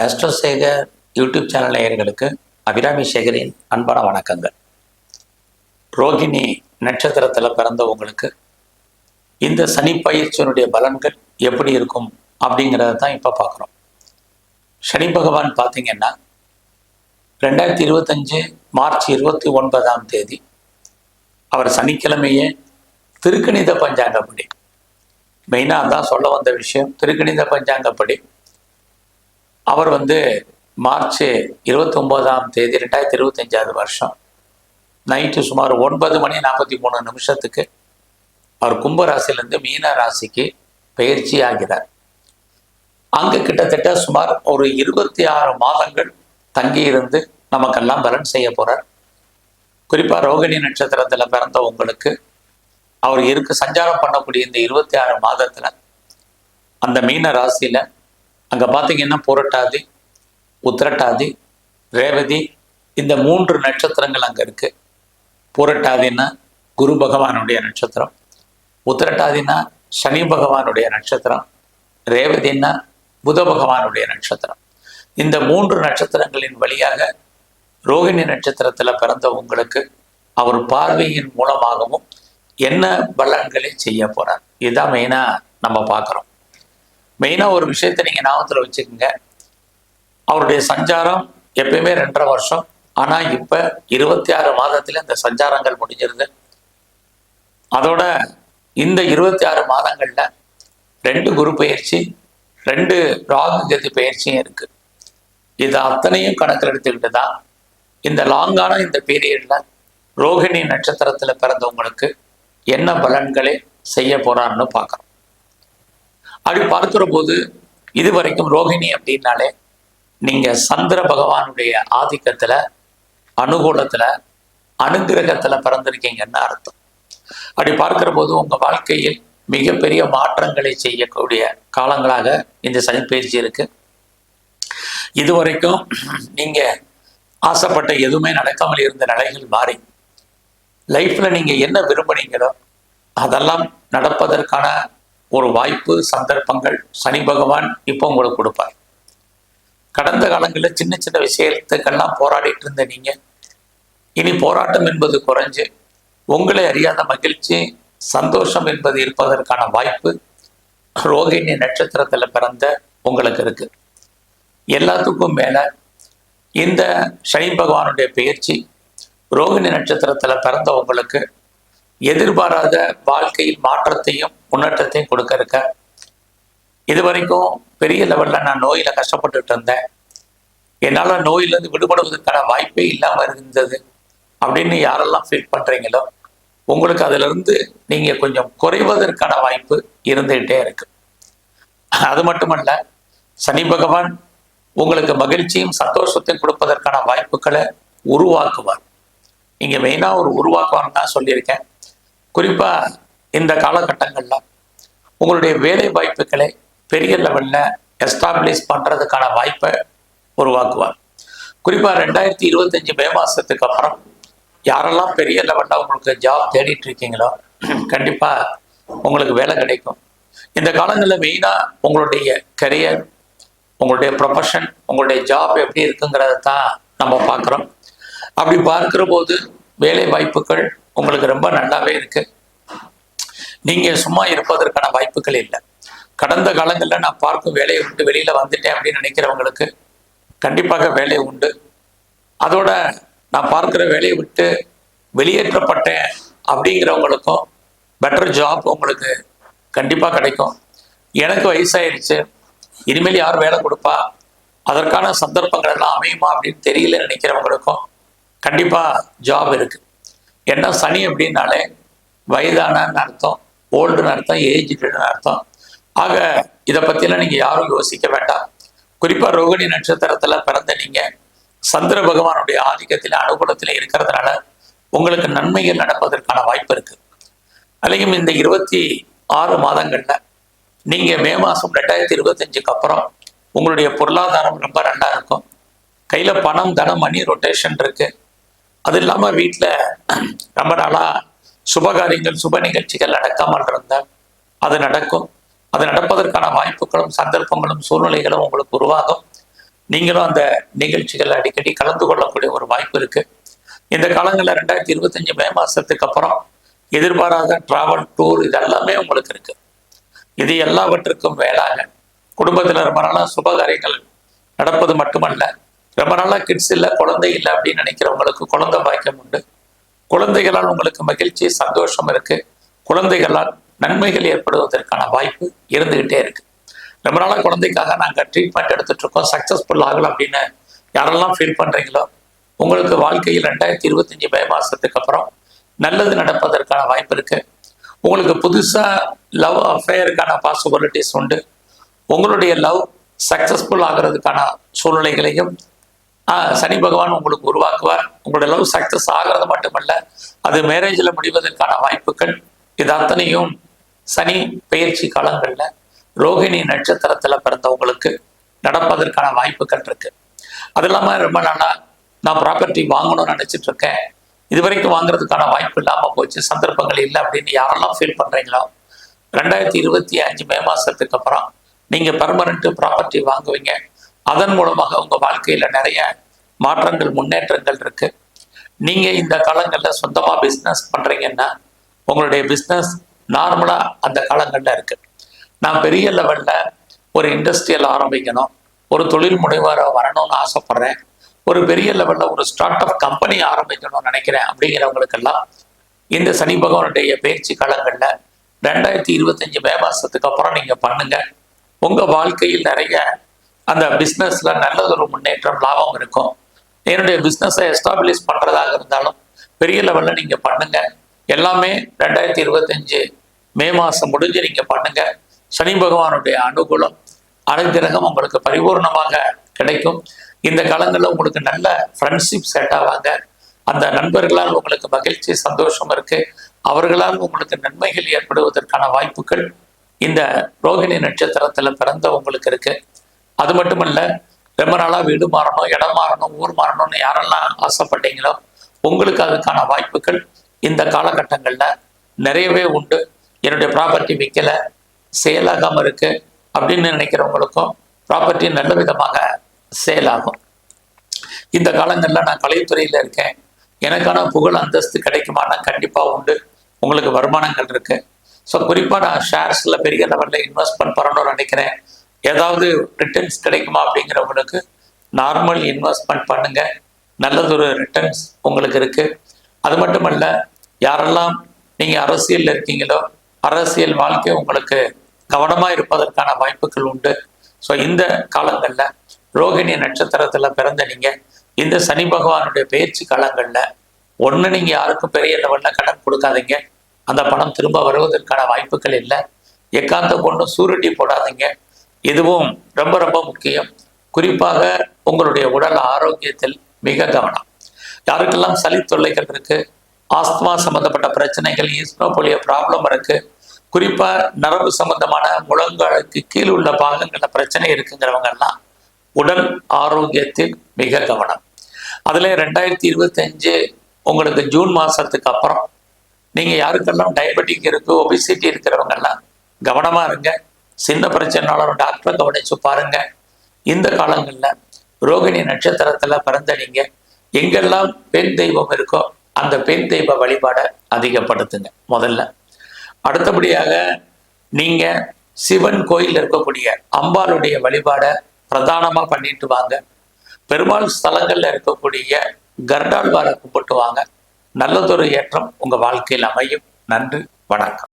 ஆஸ்ட்ரோசேகர் YouTube channel நேயர்களுக்கு அபிராமி சேகரின் அன்பான வணக்கங்கள். ரோகிணி நட்சத்திரத்தில் பிறந்தவங்களுக்கு இந்த சனி பயிற்சியினுடைய பலன்கள் எப்படி இருக்கும் அப்படிங்கிறத தான் இப்போ பார்க்குறோம். சனி பகவான் பார்த்தீங்கன்னா 2025 மார்ச் 29 அவர் சனிக்கிழமையே திருக்கணித பஞ்சாங்கப்படி, மெயினாக தான் சொல்ல வந்த விஷயம், திருக்கணித பஞ்சாங்கப்படி அவர் மார்ச் 29 2025 வருஷம் நைட்டு சுமார் 9:43 அவர் கும்பராசிலேருந்து மீன ராசிக்கு பயிற்சி ஆகிறார். அங்கே கிட்டத்தட்ட சுமார் ஒரு 26 மாதங்கள் தங்கி இருந்து நமக்கெல்லாம் பலன் செய்ய போகிறார். குறிப்பாக ரோகிணி நட்சத்திரத்தில் பிறந்த உங்களுக்கு அவர் சஞ்சாரம் பண்ணக்கூடிய இந்த 26 மாதத்தில் அந்த மீன ராசியில் அங்கே பார்த்தீங்கன்னா புரட்டாதி, உத்திரட்டாதி, ரேவதி, இந்த 3 நட்சத்திரங்கள் அங்கே இருக்குது. புரட்டாதின்னா குரு பகவானுடைய நட்சத்திரம், உத்திரட்டாதினா சனி பகவானுடைய நட்சத்திரம், ரேவதின்னா புத பகவானுடைய நட்சத்திரம். இந்த 3 நட்சத்திரங்களின் வழியாக ரோகிணி நட்சத்திரத்தில் பிறந்த உங்களுக்கு அவர் பார்வையின் மூலமாகவும் என்ன பலன்களை செய்ய போகிறார், இதுதான் மெயினாக நம்ம பார்க்குறோம். மெயினாக ஒரு விஷயத்தை நீங்கள் ஞாபகத்தில் வச்சுக்கோங்க, அவருடைய சஞ்சாரம் எப்பயுமே 2.5 வருஷம். ஆனால் இப்போ 26 மாதத்தில் இந்த சஞ்சாரங்கள் முடிஞ்சிருது. அதோட இந்த 26 மாதங்களில் 2 குரு பயிற்சி, 2 ராகு கதி பயிற்சியும் இருக்குது. இது அத்தனையும் கணக்கில் எடுத்துக்கிட்டு தான் இந்த லாங்கான இந்த பீரியடில் ரோகிணி நட்சத்திரத்தில் பிறந்தவங்களுக்கு என்ன பலன்களை செய்ய போகிறான்னு பார்க்குறோம். அப்படி பார்க்கிற போது இதுவரைக்கும் ரோகிணி அப்படின்னாலே நீங்கள் சந்திர பகவானுடைய ஆதிக்கத்தில், அனுகூலத்தில், அனுகிரகத்தில் பிறந்திருக்கீங்கன்னு அர்த்தம். அப்படி பார்க்கிற போது உங்கள் வாழ்க்கையில் மிகப்பெரிய மாற்றங்களை செய்யக்கூடிய காலங்களாக இந்த சனிப்பயிற்சி இருக்கு. இதுவரைக்கும் நீங்கள் ஆசைப்பட்ட எதுவுமே நடக்காமல் இருந்த நிலைகள் மாறி லைஃப்பில் நீங்கள் என்ன விரும்புனீங்களோ அதெல்லாம் நடப்பதற்கான ஒரு வாய்ப்பு, சந்தர்ப்பங்கள் சனி பகவான் இப்போ உங்களுக்கு கொடுப்பார். கடந்த காலங்களில் சின்ன சின்ன விஷயத்துக்கெல்லாம் போராடிட்டு இருந்த நீங்கள் இனி போராட்டம் என்பது குறைஞ்சு உங்களை அறியாத மகிழ்ச்சி, சந்தோஷம் என்பது இருப்பதற்கான வாய்ப்பு ரோகிணி நட்சத்திரத்தில் பிறந்த உங்களுக்கு இருக்கு. எல்லாத்துக்கும் மேலே இந்த சனி பகவானுடைய பயிற்சி ரோகிணி நட்சத்திரத்தில் பிறந்த உங்களுக்கு எதிர்பாராத வாழ்க்கையில் மாற்றத்தையும் முன்னேற்றத்தையும் கொடுக்க இருக்க. இது வரைக்கும் பெரிய லெவலில் நான் நோயில் கஷ்டப்பட்டுட்டு இருந்தேன், என்னால் நோயிலிருந்து விடுபடுவதற்கான வாய்ப்பே இல்லாமல் இருந்தது அப்படின்னு யாரெல்லாம் ஃபீல் பண்ணுறீங்களோ உங்களுக்கு அதிலிருந்து நீங்கள் கொஞ்சம் குறைவதற்கான வாய்ப்பு இருந்துகிட்டே இருக்கு. அது மட்டுமல்ல, சனி பகவான் உங்களுக்கு மகிழ்ச்சியும் சந்தோஷத்தையும் கொடுப்பதற்கான வாய்ப்புகளை உருவாக்குவார். இங்கே மெயினாக ஒரு உருவாக்குவார்னு தான் சொல்லியிருக்கேன். குறிப்பாக இந்த காலகட்டங்களில் உங்களுடைய வேலை வாய்ப்புகளை பெரிய லெவலில் எஸ்டாப்ளிஷ் பண்ணுறதுக்கான வாய்ப்பை உருவாக்குவார். குறிப்பாக 2025 மே மாதத்துக்கு அப்புறம் யாரெல்லாம் பெரிய லெவலில் உங்களுக்கு ஜாப் தேடிட்டு இருக்கீங்களோ கண்டிப்பாக உங்களுக்கு வேலை கிடைக்கும். இந்த காலங்களில் மெயினாக உங்களுடைய கரியர், உங்களுடைய ப்ரொஃபஷன், உங்களுடைய ஜாப் எப்படி இருக்குங்கிறத தான் நம்ம பார்க்குறோம். அப்படி பார்க்குற போது வேலை வாய்ப்புகள் உங்களுக்கு ரொம்ப நல்லாவே இருக்கு. நீங்கள் சும்மா இருப்பதற்கான வாய்ப்புகள் இல்லை. கடந்த காலங்களில் நான் பார்க்கும் வேலையை விட்டு வெளியில் வந்துட்டேன் அப்படின்னு நினைக்கிறவங்களுக்கு கண்டிப்பாக வேலை உண்டு. அதோட நான் பார்க்குற வேலையை விட்டு வெளியேற்றப்பட்டேன் அப்படிங்கிறவங்களுக்கும் பெட்டர் ஜாப் உங்களுக்கு கண்டிப்பாக கிடைக்கும். எனக்கு வயசாயிருச்சு, இனிமேல் யார் வேலை கொடுப்பா, அதற்கான சந்தர்ப்பங்கள் எல்லாம் அமையுமா அப்படின்னு தெரியல நினைக்கிறவங்களுக்கும் கண்டிப்பாக ஜாப் இருக்குது. ஏன்னா சனி அப்படின்னாலே வயதானன்னு அர்த்தம், ஓல்டுன்னு அர்த்தம், ஏஜ்டுன்னு அர்த்தம். ஆக இதை பற்றிலாம் நீங்கள் யாரும் யோசிக்க வேண்டாம். குறிப்பாக ரோகிணி நட்சத்திரத்தில் பிறந்த நீங்கள் சந்திர பகவானுடைய ஆதிக்கத்தில், அனுகூலத்தில் இருக்கிறதுனால உங்களுக்கு நன்மைகள் நடப்பதற்கான வாய்ப்பு இருக்குது. அல்லையும் இந்த 26 மாதங்களில் நீங்கள் மே மாதம் 2025 அப்புறம் உங்களுடைய பொருளாதாரம் ரொம்ப நல்லா இருக்கும். கையில் பணம், தனம், மணி ரொட்டேஷன் இருக்குது. அது இல்லாமல் வீட்டில் ரொம்ப நாளாக சுபகாரியங்கள், சுப நிகழ்ச்சிகள் நடக்காமல் இருந்தால் அது நடக்கும். அது நடப்பதற்கான வாய்ப்புகளும் சந்தர்ப்பங்களும் சூழ்நிலைகளும் உங்களுக்கு உருவாகும். நீங்களும் அந்த நிகழ்ச்சிகள் அடிக்கடி கலந்து கொள்ளக்கூடிய ஒரு வாய்ப்பு இருக்கு. இந்த காலங்களில் 2025 மே மாசத்துக்கு அப்புறம் எதிர்பாராத டிராவல், டூர் இதெல்லாமே உங்களுக்கு இருக்கு. இது எல்லாவற்றுக்கும் மேலாக குடும்பத்தில் ரொம்ப நாளாக சுபகாரியங்கள் நடப்பது மட்டுமல்ல, ரொம்ப நாளாக கிட்ஸ் இல்லை, குழந்தை இல்லை அப்படின்னு நினைக்கிறவங்களுக்கு குழந்தை பாக்கியம் உண்டு. குழந்தைகளால் உங்களுக்கு மகிழ்ச்சி, சந்தோஷம் இருக்கு. குழந்தைகளால் நன்மைகள் ஏற்படுவதற்கான வாய்ப்பு இருந்துகிட்டே இருக்கு. ரொம்ப நாளாக குழந்தைக்காக நாங்கள் ட்ரீட்மெண்ட் எடுத்துட்டு இருக்கோம், சக்சஸ்ஃபுல் ஆகலாம் அப்படின்னு யாரெல்லாம் ஃபீல் பண்றீங்களோ உங்களுக்கு வாழ்க்கையில் 2025 மே மாசத்துக்கு அப்புறம் நல்லது நடப்பதற்கான வாய்ப்பு இருக்கு. உங்களுக்கு புதுசா லவ் அஃபேருக்கான பாசிபிலிட்டிஸ் உண்டு. உங்களுடைய லவ் சக்சஸ்ஃபுல் ஆகிறதுக்கான சூழ்நிலைகளையும் சனி பகவான் உங்களுக்கு உருவாக்குவார். உங்களுடைய லவ் சக்சஸ் ஆகிறது மட்டுமல்ல, அது மேரேஜில் முடிவதற்கான வாய்ப்புகள் இது அத்தனையும் சனி பெயர்ச்சி காலங்களில் ரோகிணி நட்சத்திரத்துல பிறந்தவங்களுக்கு நடப்பதற்கான வாய்ப்புகள் இருக்கு. அது இல்லாம ரொம்ப நாளா நான் ப்ராப்பர்ட்டி வாங்கணும்னு நினைச்சிட்டு இருக்கேன், இது வரைக்கும் வாங்குறதுக்கான வாய்ப்பு இல்லாம போச்சு, சந்தர்ப்பங்கள் இல்லை அப்படின்னு யாரெல்லாம் ஃபீல் பண்றீங்களோ 2025 மே மாசத்துக்கு அப்புறம் நீங்க பெர்மனன்ட் ப்ராப்பர்ட்டி வாங்குவீங்க. அதன் மூலமாக உங்க வாழ்க்கையில நிறைய மாற்றங்கள், முன்னேற்றங்கள் இருக்கு. நீங்க இந்த காலங்களில் சொந்தமா பிஸ்னஸ் பண்றீங்கன்னா உங்களுடைய பிஸ்னஸ் நார்மலா அந்த காலங்களில் இருக்கு. நான் பெரிய லெவல்ல ஒரு இண்டஸ்ட்ரியல் ஆரம்பிக்கணும், ஒரு தொழில் முனைவராக வரணும்னு ஆசைப்படுறேன், ஒரு பெரிய லெவல்ல ஒரு ஸ்டார்ட் அப் கம்பெனி ஆரம்பிக்கணும்னு நினைக்கிறேன் அப்படிங்கிறவங்களுக்கெல்லாம் இந்த சனி பகவானுடைய பயிற்சி காலங்கள்ல 2025 மே மாசத்துக்கு அப்புறம் நீங்க பண்ணுங்க. உங்க வாழ்க்கையில் நிறைய அந்த பிஸ்னஸ்ல நல்லதொரு முன்னேற்றம், லாபம் இருக்கும். என்னுடைய பிஸ்னஸை எஸ்டாப்ளிஷ் பண்றதாக இருந்தாலும் பெரிய லெவல்ல நீங்க பண்ணுங்க. எல்லாமே 2025 மே மாசம் முடிஞ்சு நீங்க பண்ணுங்க. சனி பகவானுடைய அனுகூலம், அனுகிரகம் உங்களுக்கு பரிபூர்ணமாக கிடைக்கும். இந்த காலங்களில் உங்களுக்கு நல்ல ஃப்ரெண்ட்ஷிப் செட் ஆவாங்க. அந்த நண்பர்களால் உங்களுக்கு மகிழ்ச்சி, சந்தோஷம் இருக்கு. அவர்களால் உங்களுக்கு நன்மைகள் ஏற்படுவதற்கான வாய்ப்புகள் இந்த ரோகிணி நட்சத்திரத்துல பிறந்த உங்களுக்கு இருக்கு. அது மட்டுமல்ல, ரொம்ப நாளா வீடு மாறணும், இடம் மாறணும், ஊர் மாறணும்னு யாரெல்லாம் ஆசைப்பட்டீங்களோ உங்களுக்கு அதுக்கான வாய்ப்புகள் இந்த காலகட்டங்கள்ல நிறையவே உண்டு. என்னுடைய ப்ராப்பர்ட்டி விற்கல, சேல் ஆகாம இருக்கு அப்படின்னு நினைக்கிறவங்களுக்கும் ப்ராப்பர்ட்டி நல்ல விதமாக சேல் ஆகும். இந்த காலங்களில் நான் கலைத்துறையில் இருக்கேன், எனக்கான புகழ் அந்தஸ்து கிடைக்குமானா கண்டிப்பாக உண்டு. உங்களுக்கு வருமானங்கள் இருக்கு. ஸோ குறிப்பாக நான் ஷேர்ஸில் பெரிய லெவலில் இன்வெஸ்ட்மெண்ட் பண்ணணும்னு நினைக்கிறேன், ஏதாவது ரிட்டர்ன்ஸ் கிடைக்குமா அப்படிங்கிறவங்களுக்கு நார்மல் இன்வெஸ்ட்மெண்ட் பண்ணுங்க, நல்லதொரு ரிட்டர்ன்ஸ் உங்களுக்கு இருக்கு. அது மட்டுமல்ல, யாரெல்லாம் நீங்கள் அரசியலில் இருக்கீங்களோ அரசியல் வாழ்க்கை உங்களுக்கு கவனமாக இருப்பதற்கான வாய்ப்புகள் உண்டு. ஸோ இந்த காலங்களில் ரோகிணி நட்சத்திரத்தில் பிறந்த நீங்கள் இந்த சனி பகவானுடைய பயிற்சி காலங்களில் ஒன்று நீங்கள் யாருக்கும் பெரிய லெவலில் கடன் கொடுக்காதீங்க, அந்த பணம் திரும்ப வருவதற்கான வாய்ப்புகள் இல்லை. எக்காந்த கொண்டு சூருட்டி போடாதீங்க, இதுவும் ரொம்ப ரொம்ப முக்கியம். குறிப்பாக உங்களுடைய உடல் ஆரோக்கியத்தில் மிக கவனம். யாருக்கெல்லாம் சளி தொல்லைகள் இருக்கு, ஆஸ்துமா சம்பந்தப்பட்ட பிரச்சனைகள், ஈஸ்னோபோலியோ ப்ராப்ளம் இருக்கு, குறிப்பா நரம்பு சம்பந்தமான முழங்காலுக்கு கீழ் உள்ள பாகங்களில் பிரச்சனை இருக்குங்கிறவங்கெல்லாம் உடல் ஆரோக்கியத்தில் மிக கவனம். அதுல 2025 உங்களுக்கு ஜூன் மாசத்துக்கு அப்புறம் நீங்க யாருக்கெல்லாம் டயபெட்டிக் இருக்கு, ஒபிசிட்டி இருக்கிறவங்கெல்லாம் கவனமா இருங்க. சின்ன பிரச்சனைனாலும் டாக்டரை கவனிச்சு பாருங்க. இந்த காலங்கள்ல ரோகிணி நட்சத்திரத்துல பிறந்த நீங்க எங்கெல்லாம் பெண் தெய்வம் இருக்கோ அந்த பெண் தெய்வ வழிபாடை அதிகப்படுத்துங்க முதல்ல. அடுத்தபடியாக நீங்க சிவன் கோயில் இருக்கக்கூடிய அம்பாளுடைய வழிபாடை பிரதானமா பண்ணிட்டு வாங்க. பெருமாள் ஸ்தலங்கள்ல இருக்கக்கூடிய கர்டாழ்வாரை கும்பிட்டு வாங்க. நல்லதொரு ஏற்றம் உங்க வாழ்க்கையில் அமையும். நன்றி, வணக்கம்.